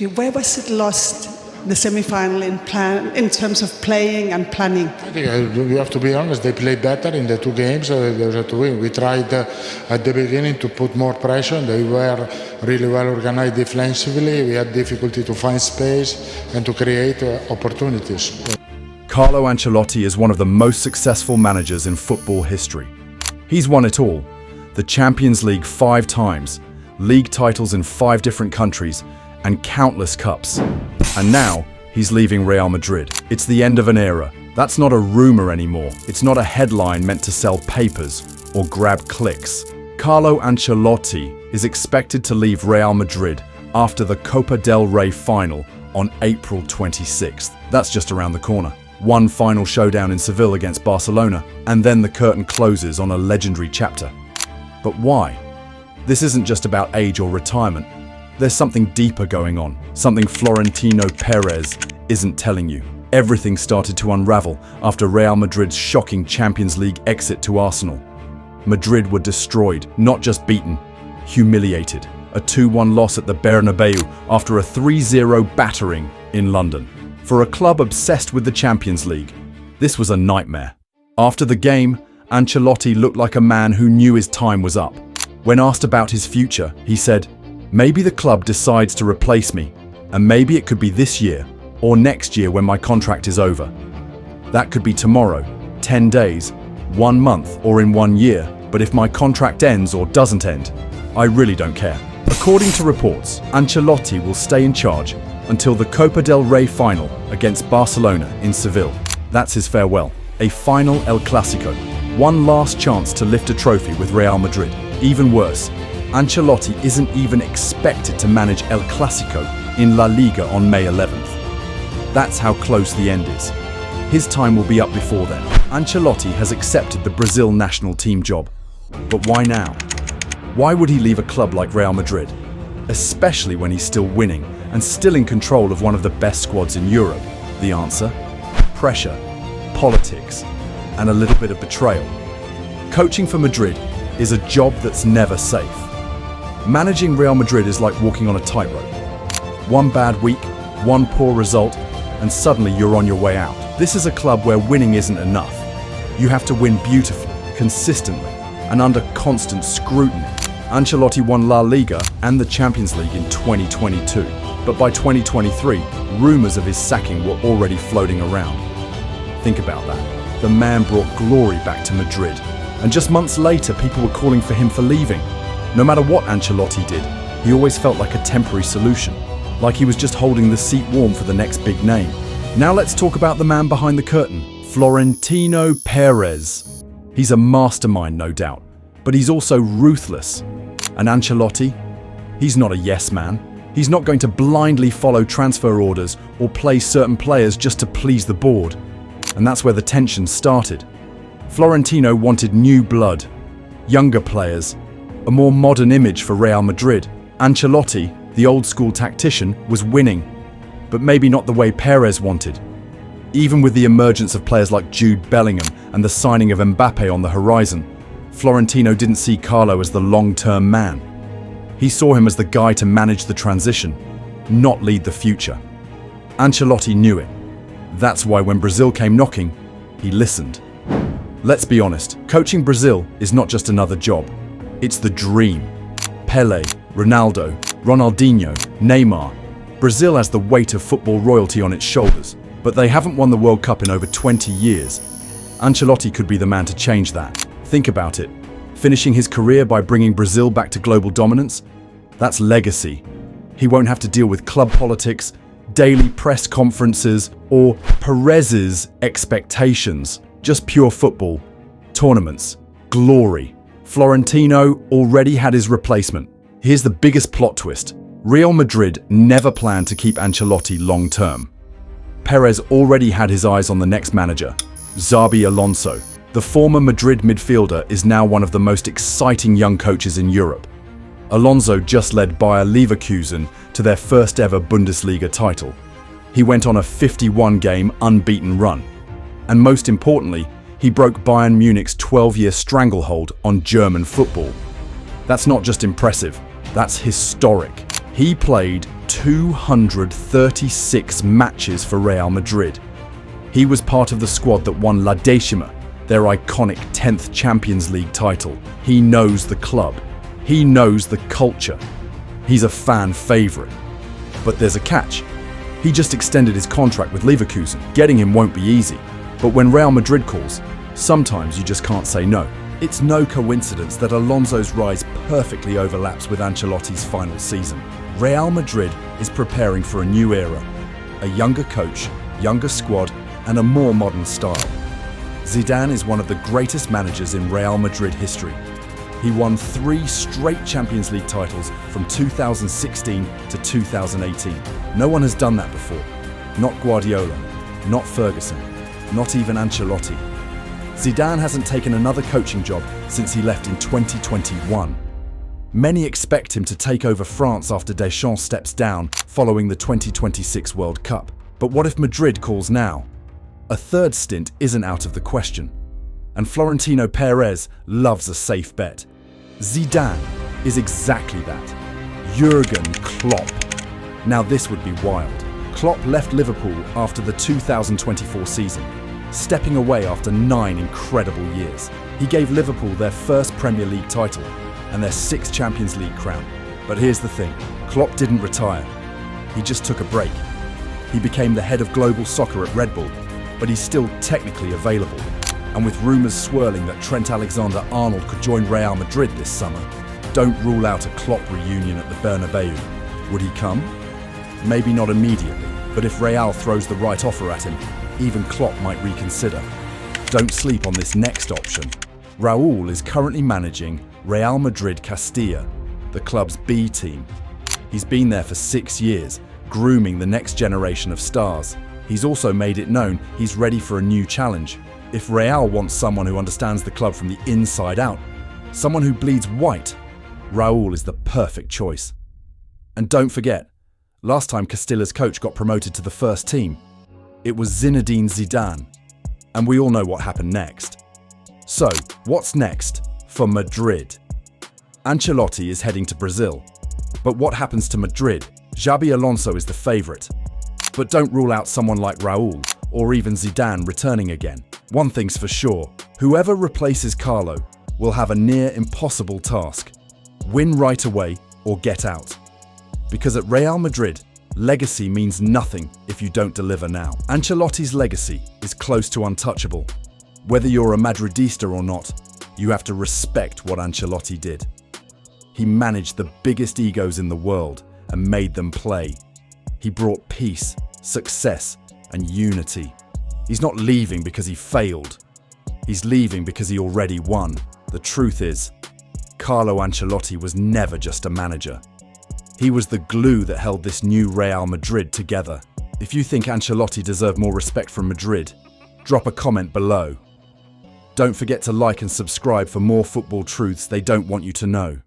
Where was it lost, the semi-final, in terms of playing and planning? I think we have to be honest, they played better in the two games they had to win. We tried at the beginning to put more pressure, and they were really well organized defensively. We had difficulty to find space and to create opportunities. Carlo Ancelotti is one of the most successful managers in football history. He's won it all: the Champions League 5 times, league titles in 5 different countries, and countless cups. And now, he's leaving Real Madrid. It's the end of an era. That's not a rumor anymore. It's not a headline meant to sell papers or grab clicks. Carlo Ancelotti is expected to leave Real Madrid after the Copa del Rey final on April 26th. That's just around the corner. One final showdown in Seville against Barcelona, and then the curtain closes on a legendary chapter. But why? This isn't just about age or retirement. There's something deeper going on, something Florentino Perez isn't telling you. Everything started to unravel after Real Madrid's shocking Champions League exit to Arsenal. Madrid were destroyed, not just beaten, humiliated. A 2-1 loss at the Bernabéu after a 3-0 battering in London. For a club obsessed with the Champions League, this was a nightmare. After the game, Ancelotti looked like a man who knew his time was up. When asked about his future, he said, "Maybe the club decides to replace me, and maybe it could be this year or next year when my contract is over. That could be tomorrow, 10 days, 1 month, or in 1 year, but if my contract ends or doesn't end, I really don't care." According to reports, Ancelotti will stay in charge until the Copa del Rey final against Barcelona in Seville. That's his farewell, a final El Clásico, one last chance to lift a trophy with Real Madrid. Even worse, Ancelotti isn't even expected to manage El Clásico in La Liga on May 11th. That's how close the end is. His time will be up before then. Ancelotti has accepted the Brazil national team job. But why now? Why would he leave a club like Real Madrid? Especially when he's still winning and still in control of one of the best squads in Europe. The answer? Pressure, politics, and a little bit of betrayal. Coaching for Madrid is a job that's never safe. Managing Real Madrid is like walking on a tightrope. One bad week, one poor result, and suddenly you're on your way out. This is a club where winning isn't enough. You have to win beautifully, consistently, and under constant scrutiny. Ancelotti won La Liga and the Champions League in 2022, but by 2023, rumors of his sacking were already floating around. Think about that. The man brought glory back to Madrid, and just months later, people were calling for him for leaving. No matter what Ancelotti did, he always felt like a temporary solution, like he was just holding the seat warm for the next big name. Now let's talk about the man behind the curtain, Florentino Perez. He's a mastermind, no doubt, but he's also ruthless. And Ancelotti? He's not a yes man. He's not going to blindly follow transfer orders or play certain players just to please the board. And that's where the tension started. Florentino wanted new blood, younger players, a more modern image for Real Madrid. Ancelotti, the old-school tactician, was winning, but maybe not the way Perez wanted. Even with the emergence of players like Jude Bellingham and the signing of Mbappe on the horizon, Florentino didn't see Carlo as the long-term man. He saw him as the guy to manage the transition, not lead the future. Ancelotti knew it. That's why when Brazil came knocking, he listened. Let's be honest, coaching Brazil is not just another job. It's the dream. Pelé, Ronaldo, Ronaldinho, Neymar. Brazil has the weight of football royalty on its shoulders, but they haven't won the World Cup in over 20 years. Ancelotti could be the man to change that. Think about it. Finishing his career by bringing Brazil back to global dominance? That's legacy. He won't have to deal with club politics, daily press conferences, or Perez's expectations. Just pure football, tournaments, glory. Florentino already had his replacement. Here's the biggest plot twist. Real Madrid never planned to keep Ancelotti long-term. Perez already had his eyes on the next manager, Xabi Alonso. The former Madrid midfielder is now one of the most exciting young coaches in Europe. Alonso just led Bayer Leverkusen to their first ever Bundesliga title. He went on a 51-game unbeaten run. And most importantly, he broke Bayern Munich's 12-year stranglehold on German football. That's not just impressive, that's historic. He played 236 matches for Real Madrid. He was part of the squad that won La Decima, their iconic 10th Champions League title. He knows the club. He knows the culture. He's a fan favourite. But there's a catch. He just extended his contract with Leverkusen. Getting him won't be easy. But when Real Madrid calls, sometimes you just can't say no. It's no coincidence that Alonso's rise perfectly overlaps with Ancelotti's final season. Real Madrid is preparing for a new era. A younger coach, younger squad, and a more modern style. Zidane is one of the greatest managers in Real Madrid history. He won 3 straight Champions League titles from 2016 to 2018. No one has done that before. Not Guardiola, not Ferguson, not even Ancelotti. Zidane hasn't taken another coaching job since he left in 2021. Many expect him to take over France after Deschamps steps down following the 2026 World Cup. But what if Madrid calls now? A third stint isn't out of the question. And Florentino Perez loves a safe bet. Zidane is exactly that. Jurgen Klopp. Now this would be wild. Klopp left Liverpool after the 2024 season, stepping away after 9 incredible years. He gave Liverpool their first Premier League title and their 6th Champions League crown. But here's the thing, Klopp didn't retire. He just took a break. He became the head of global soccer at Red Bull, but he's still technically available. And with rumours swirling that Trent Alexander-Arnold could join Real Madrid this summer, don't rule out a Klopp reunion at the Bernabéu. Would he come? Maybe not immediately, but if Real throws the right offer at him, even Klopp might reconsider. Don't sleep on this next option. Raúl is currently managing Real Madrid Castilla, the club's B team. He's been there for 6 years, grooming the next generation of stars. He's also made it known he's ready for a new challenge. If Real wants someone who understands the club from the inside out, someone who bleeds white, Raúl is the perfect choice. And don't forget, last time Castilla's coach got promoted to the first team, it was Zinedine Zidane. And we all know what happened next. So, what's next for Madrid? Ancelotti is heading to Brazil. But what happens to Madrid? Xabi Alonso is the favourite. But don't rule out someone like Raúl or even Zidane returning again. One thing's for sure, whoever replaces Carlo will have a near impossible task. Win right away or get out. Because at Real Madrid, legacy means nothing if you don't deliver now. Ancelotti's legacy is close to untouchable. Whether you're a Madridista or not, you have to respect what Ancelotti did. He managed the biggest egos in the world and made them play. He brought peace, success, and unity. He's not leaving because he failed. He's leaving because he already won. The truth is, Carlo Ancelotti was never just a manager. He was the glue that held this new Real Madrid together. If you think Ancelotti deserved more respect from Madrid, drop a comment below. Don't forget to like and subscribe for more football truths they don't want you to know.